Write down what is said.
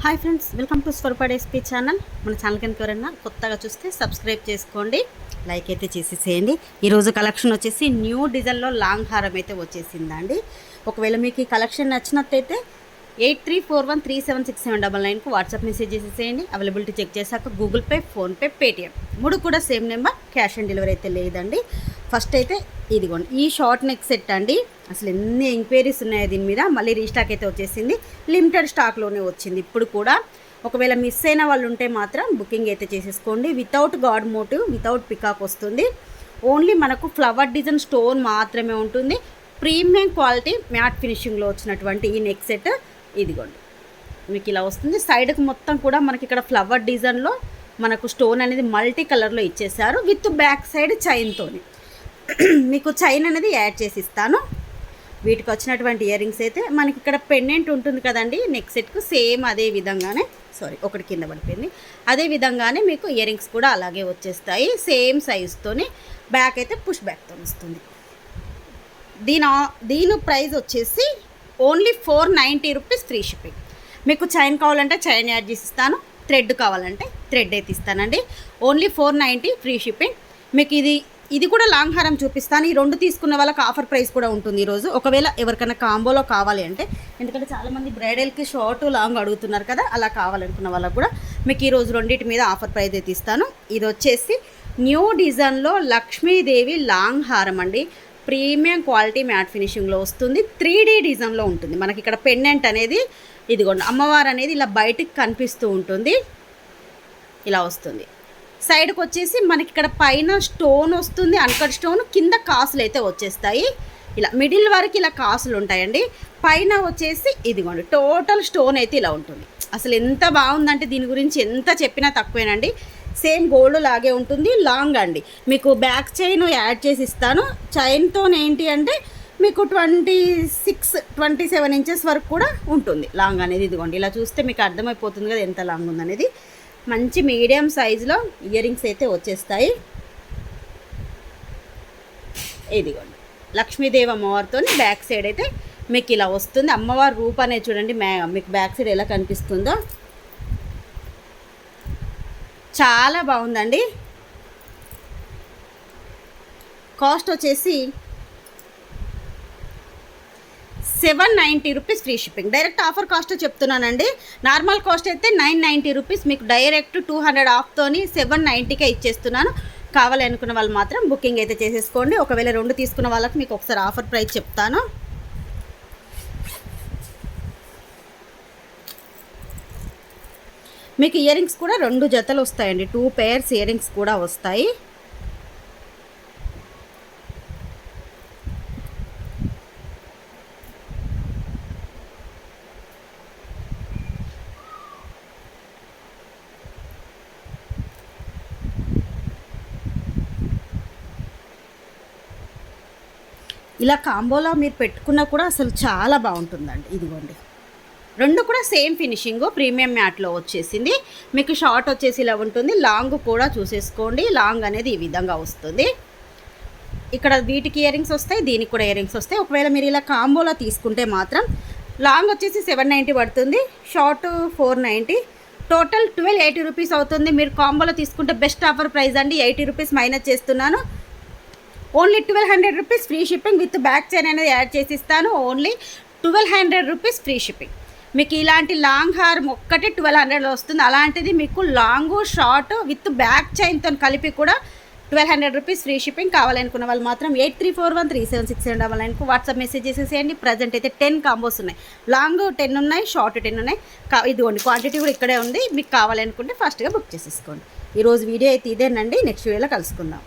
Hi friends, welcome to Swarupa SP channel. మన channel కనుక ఎవరైనా కొత్తగా చూస్తే సబ్స్క్రైబ్ చేసుకోండి, లైక్ అయితే చేసేసేయండి. ఈరోజు కలెక్షన్ వచ్చేసి న్యూ డిజైన్లో లాంగ్ హారం అయితే వచ్చేసిందండి. ఒకవేళ మీకు ఈ కలెక్షన్ నచ్చినట్టయితే 8341376799కు వాట్సాప్ మెసేజ్ చేసేసేయండి. అవైలబిలిటీ చెక్ చేశాక గూగుల్ పే, ఫోన్పే, పేటిఎం మూడు కూడా same number. Cash on delivery అయితే లేదండి. ఫస్ట్ అయితే ఇదిగోండి, ఈ షార్ట్ నెక్ సెట్ అండి. అసలు ఎన్ని ఎంక్వైరీస్ ఉన్నాయో దీని మీద. మళ్ళీ రీస్టాక్ అయితే వచ్చేసింది, లిమిటెడ్ స్టాక్లోనే వచ్చింది ఇప్పుడు కూడా. ఒకవేళ మిస్ అయిన వాళ్ళు ఉంటే మాత్రం బుకింగ్ అయితే చేసేసుకోండి. Without god motive, without peacock వస్తుంది. ఓన్లీ మనకు ఫ్లవర్ డిజైన్ స్టోన్ మాత్రమే ఉంటుంది. ప్రీమియం క్వాలిటీ మ్యాట్ ఫినిషింగ్లో వచ్చినటువంటి ఈ నెక్ సెట్ ఇదిగోండి మీకు ఇలా వస్తుంది. సైడ్కి మొత్తం కూడా మనకి ఇక్కడ ఫ్లవర్ డిజైన్లో మనకు స్టోన్ అనేది మల్టీ కలర్లో ఇచ్చేసారు. విత్ బ్యాక్ సైడ్ చైన్తోని మీకు చైన్ అనేది యాడ్ చేసి ఇస్తాను. వీటికి వచ్చినటువంటి ఇయర్ రింగ్స్ అయితే మనకి ఇక్కడ పెండెంట్ ఉంటుంది కదండి నెక్ సెట్కు, సేమ్ అదే విధంగానే, ఒకటి కింద పడిపోయింది, అదే విధంగానే మీకు ఇయర్ రింగ్స్ కూడా అలాగే వచ్చేస్తాయి. సేమ్ సైజుతోని బ్యాక్ అయితే పుష్ బ్యాక్తో వస్తుంది. దీని ప్రైస్ వచ్చేసి ఓన్లీ 490 రూపీస్ ఫ్రీ షిప్పింగ్. మీకు చైన్ కావాలంటే చైన్ యాడ్ చేసి ఇస్తాను, థ్రెడ్ కావాలంటే థ్రెడ్ అయితే ఇస్తానండి. Only 490 free shipping. మీకు ఇది కూడా లాంగ్ హారం చూపిస్తాను. ఈ రెండు తీసుకున్న వాళ్ళకి ఆఫర్ ప్రైస్ కూడా ఉంటుంది ఈరోజు. ఒకవేళ ఎవరికైనా కాంబోలో కావాలి అంటే, ఎందుకంటే చాలామంది బ్రైడల్కి షార్ట్ లాంగ్ అడుగుతున్నారు కదా, అలా కావాలనుకున్న వాళ్ళకు కూడా మీకు ఈరోజు రెండింటి మీద ఆఫర్ ప్రైస్ అయితే ఇస్తాను. ఇది వచ్చేసి న్యూ డిజైన్లో లక్ష్మీదేవి లాంగ్ హారం అండి. ప్రీమియం క్వాలిటీ మ్యాట్ ఫినిషింగ్లో వస్తుంది. 3D డిజైన్లో ఉంటుంది. మనకి ఇక్కడ పెండెంట్ అనేది ఇదిగోండి, అమ్మవారు అనేది ఇలా బయటికి కనిపిస్తూ ఉంటుంది, ఇలా వస్తుంది. సైడ్కి వచ్చేసి మనకి ఇక్కడ పైన స్టోన్ వస్తుంది, అన్కట్ స్టోన్, కింద కాసులు అయితే వచ్చేస్తాయి. ఇలా మిడిల్ వరకు ఇలా కాసులు ఉంటాయండి. పైన వచ్చేసి ఇదిగోండి టోటల్ స్టోన్ అయితే ఇలా ఉంటుంది. అసలు ఎంత బాగుందంటే దీని గురించి ఎంత చెప్పినా తక్కువేనండి. సేమ్ గోల్డ్ లాగే ఉంటుంది. లాంగ్ అండి, మీకు బ్యాక్ చైన్ యాడ్ చేసి ఇస్తాను. చైన్తో ఏంటి అంటే మీకు 26-27 ఇంచెస్ వరకు కూడా ఉంటుంది లాంగ్ అనేది. ఇదిగోండి ఇలా చూస్తే మీకు అర్థమైపోతుంది కదా ఎంత లాంగ్ ఉందనేది. మంచి మీడియం సైజులో ఇయర్ రింగ్స్ అయితే వచ్చేస్తాయి. ఇదిగోండి లక్ష్మీదేవి అమ్మవారితో బ్యాక్ సైడ్ అయితే మీకు ఇలా వస్తుంది. అమ్మవారి రూప్ అనేది చూడండి, మీకు బ్యాక్ సైడ్ ఎలా కనిపిస్తుందో చాలా బాగుందండి. కాస్ట్ వచ్చేసి 790 rupees free shipping. Direct offer cost చెప్తున్నానండి. నార్మల్ కాస్ట్ అయితే 990 రూపీస్. మీకు డైరెక్ట్ 200 ఆఫ్తోని 790కే ఇచ్చేస్తున్నాను. కావాలి అనుకున్న వాళ్ళు మాత్రం బుకింగ్ అయితే చేసేసుకోండి. ఒకవేళ రెండు తీసుకున్న వాళ్ళకి మీకు ఒకసారి ఆఫర్ ప్రైస్ చెప్తాను. మీకు ఇయర్ రింగ్స్ కూడా 2 జతలు వస్తాయండి. 2 పేర్స్ ఇయర్ రింగ్స్ కూడా వస్తాయి. ఇలా కాంబోలో మీరు పెట్టుకున్నా కూడా అసలు చాలా బాగుంటుందండి. ఇదిగోండి రెండు కూడా సేమ్ ఫినిషింగ్ ప్రీమియం మ్యాట్లో వచ్చేసింది. మీకు షార్ట్ వచ్చేసి ఇలా ఉంటుంది, లాంగ్ కూడా చూసేసుకోండి. లాంగ్ అనేది ఈ విధంగా వస్తుంది. ఇక్కడ వీటికి ఇయర్ రింగ్స్ వస్తాయి, దీనికి కూడా ఇయర్ రింగ్స్ వస్తాయి. ఒకవేళ మీరు ఇలా కాంబోలో తీసుకుంటే మాత్రం లాంగ్ వచ్చేసి 790 పడుతుంది, షార్ట్ 490, టోటల్ 1280 రూపీస్ అవుతుంది. మీరు కాంబోలో తీసుకుంటే బెస్ట్ ఆఫర్ ప్రైస్ అండి. 80 రూపీస్ మైనస్ చేస్తున్నాను. Only 1200 rupees free shipping. With back chain అనేది యాడ్ చేసి ఇస్తాను. Only 1200 rupees free shipping. మీకు ఇలాంటి లాంగ్ హారం ఒక్కటి 1200లో వస్తుంది. అలాంటిది మీకు లాంగ్ షార్ట్ విత్ బ్యాక్ చైన్తో కలిపి కూడా 1200 రూపీస్ ఫ్రీ షిప్పింగ్. కావాలనుకున్న వాళ్ళు మాత్రం 8341376799కు వాట్సాప్ మెసేజ్ చేసేసేయండి. ప్రజెంట్ అయితే 10 కాంబోస్ ఉన్నాయి. లాంగ్ 10 ఉన్నాయి, షార్ట్ 10 ఉన్నాయి. ఇదిగోండి క్వాంటిటీ కూడా ఇక్కడే ఉంది. మీకు కావాలనుకుంటే ఫాస్ట్గా బుక్ చేసేసుకోండి. ఈరోజు వీడియో అయితే ఇదేనండి. నెక్స్ట్ వీడియోలో కలుసుకుందాం.